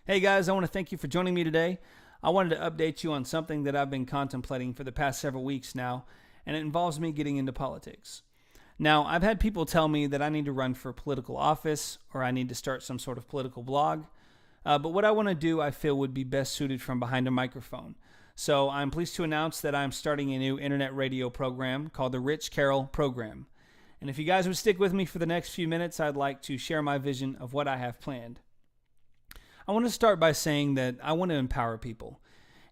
Hey guys, I want to thank you for joining me today. I wanted to update you on something that I've been contemplating for the past several weeks now, and it involves me getting into politics. Now, I've had people tell me that I need to run for political office or I need to start some sort of political blog, but what I want to do I feel would be best suited from behind a microphone. So I'm pleased to announce that I'm starting a new internet radio program called the Carroll Program. And if you guys would stick with me for the next few minutes, I'd like to share my vision of what I have planned. I want to start by saying that I want to empower people.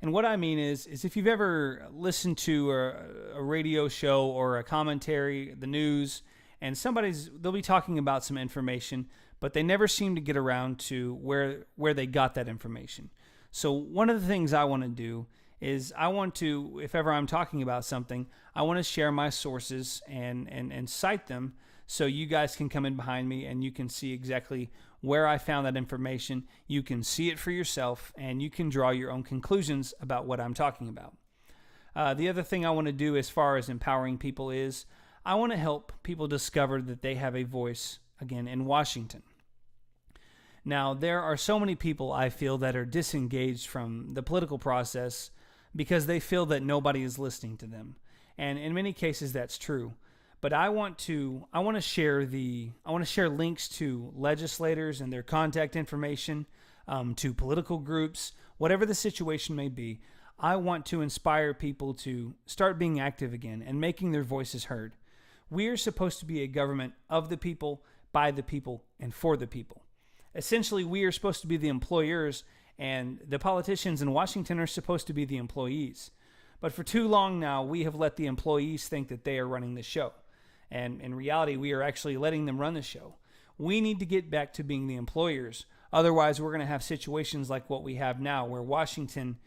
And what I mean is if you've ever listened to a radio show or a commentary, the news, and they'll be talking about some information, but they never seem to get around to where they got that information. So one of the things I want to do is I want to, if ever I'm talking about something, I want to share my sources and cite them so you guys can come in behind me and you can see exactly where I found that information. You can see it for yourself and you can draw your own conclusions about what I'm talking about. The other thing I want to do as far as empowering people is I want to help people discover that they have a voice, again, in Washington. Now, there are so many people I feel that are disengaged from the political process because they feel that nobody is listening to them. And in many cases, that's true. But I want to share links to legislators and their contact information, to political groups, whatever the situation may be. I want to inspire people to start being active again and making their voices heard. We are supposed to be a government of the people, by the people, and for the people. Essentially, we are supposed to be the employers, and the politicians in Washington are supposed to be the employees. But for too long now, we have let the employees think that they are running the show. And in reality, we are actually letting them run the show. We need to get back to being the employers. Otherwise, we're going to have situations like what we have now, where Washington,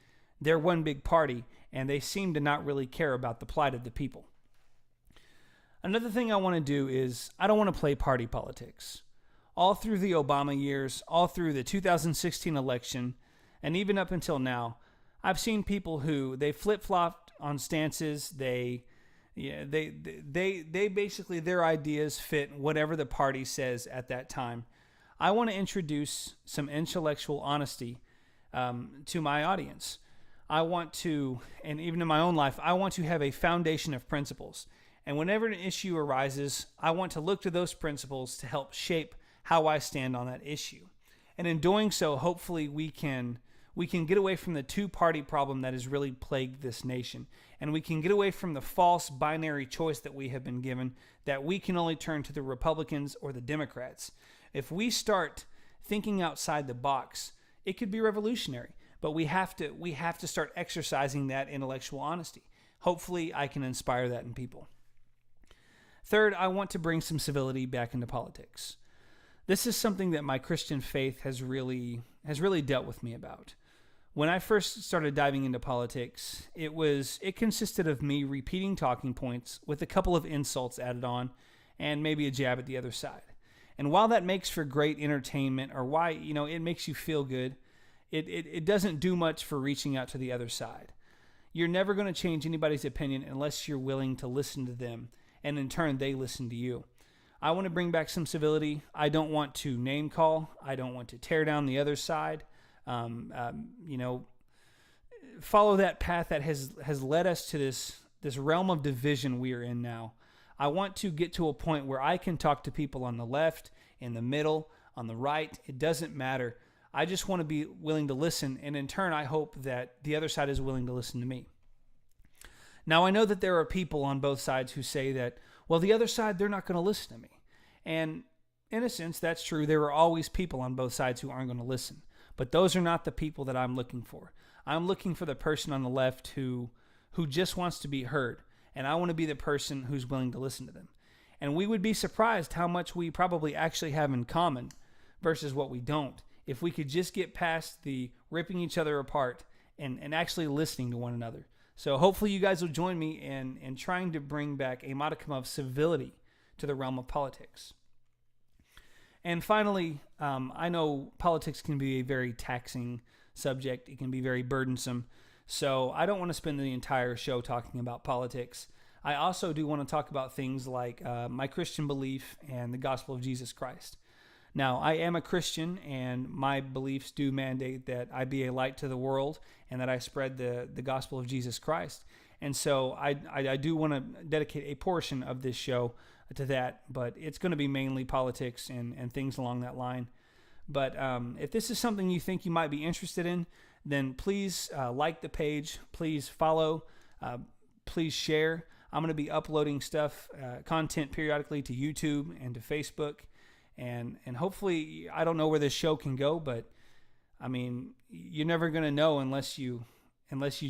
they're one big party, and they seem to not really care about the plight of the people. Another thing I want to do is I don't want to play party politics. All through the Obama years, all through the 2016 election, and even up until now, I've seen people who they flip-flopped on stances. They basically, their ideas fit whatever the party says at that time. I want to introduce some intellectual honesty to my audience. I want to, and even in my own life, I want to have a foundation of principles. And whenever an issue arises, I want to look to those principles to help shape how I stand on that issue. And in doing so, hopefully we can get away from the two-party problem that has really plagued this nation. And we can get away from the false binary choice that we have been given, that we can only turn to the Republicans or the Democrats. If we start thinking outside the box, it could be revolutionary. But we have to start exercising that intellectual honesty. Hopefully I can inspire that in people. Third, I want to bring some civility back into politics. This is something that my Christian faith has really dealt with me about. When I first started diving into politics, it consisted of me repeating talking points with a couple of insults added on and maybe a jab at the other side. And while that makes for great entertainment, or why, it makes you feel good, it doesn't do much for reaching out to the other side. You're never going to change anybody's opinion unless you're willing to listen to them, and in turn they listen to you. I want to bring back some civility. I don't want to name call. I don't want to tear down the other side. Follow that path that has led us to this realm of division we are in now. I want to get to a point where I can talk to people on the left, in the middle, on the right. It doesn't matter. I just want to be willing to listen, and in turn, I hope that the other side is willing to listen to me. Now, I know that there are people on both sides who say that, well, the other side, they're not going to listen to me. And in a sense, that's true. There are always people on both sides who aren't going to listen. But those are not the people that I'm looking for. I'm looking for the person on the left who just wants to be heard. And I want to be the person who's willing to listen to them. And we would be surprised how much we probably actually have in common versus what we don't, if we could just get past the ripping each other apart and actually listening to one another. So hopefully you guys will join me in trying to bring back a modicum of civility to the realm of politics. And finally, I know politics can be a very taxing subject. It can be very burdensome. So I don't want to spend the entire show talking about politics. I also do want to talk about things like my Christian belief and the gospel of Jesus Christ. Now, I am a Christian, and my beliefs do mandate that I be a light to the world and that I spread the gospel of Jesus Christ. And so I do want to dedicate a portion of this show to that, but it's going to be mainly politics and things along that line. But if this is something you think you might be interested in, then please like the page, please follow, please share. I'm going to be uploading content periodically to YouTube and to Facebook, and hopefully, I don't know where this show can go, but I mean, you're never going to know unless you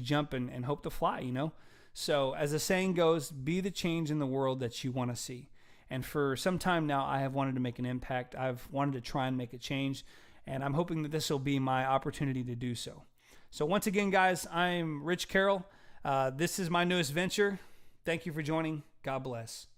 jump and hope to fly, you know? So as the saying goes, be the change in the world that you want to see. And for some time now, I have wanted to make an impact. I've wanted to try and make a change, and I'm hoping that this will be my opportunity to do so. So once again, guys, I'm Rich Carroll. This is my newest venture. Thank you for joining. God bless.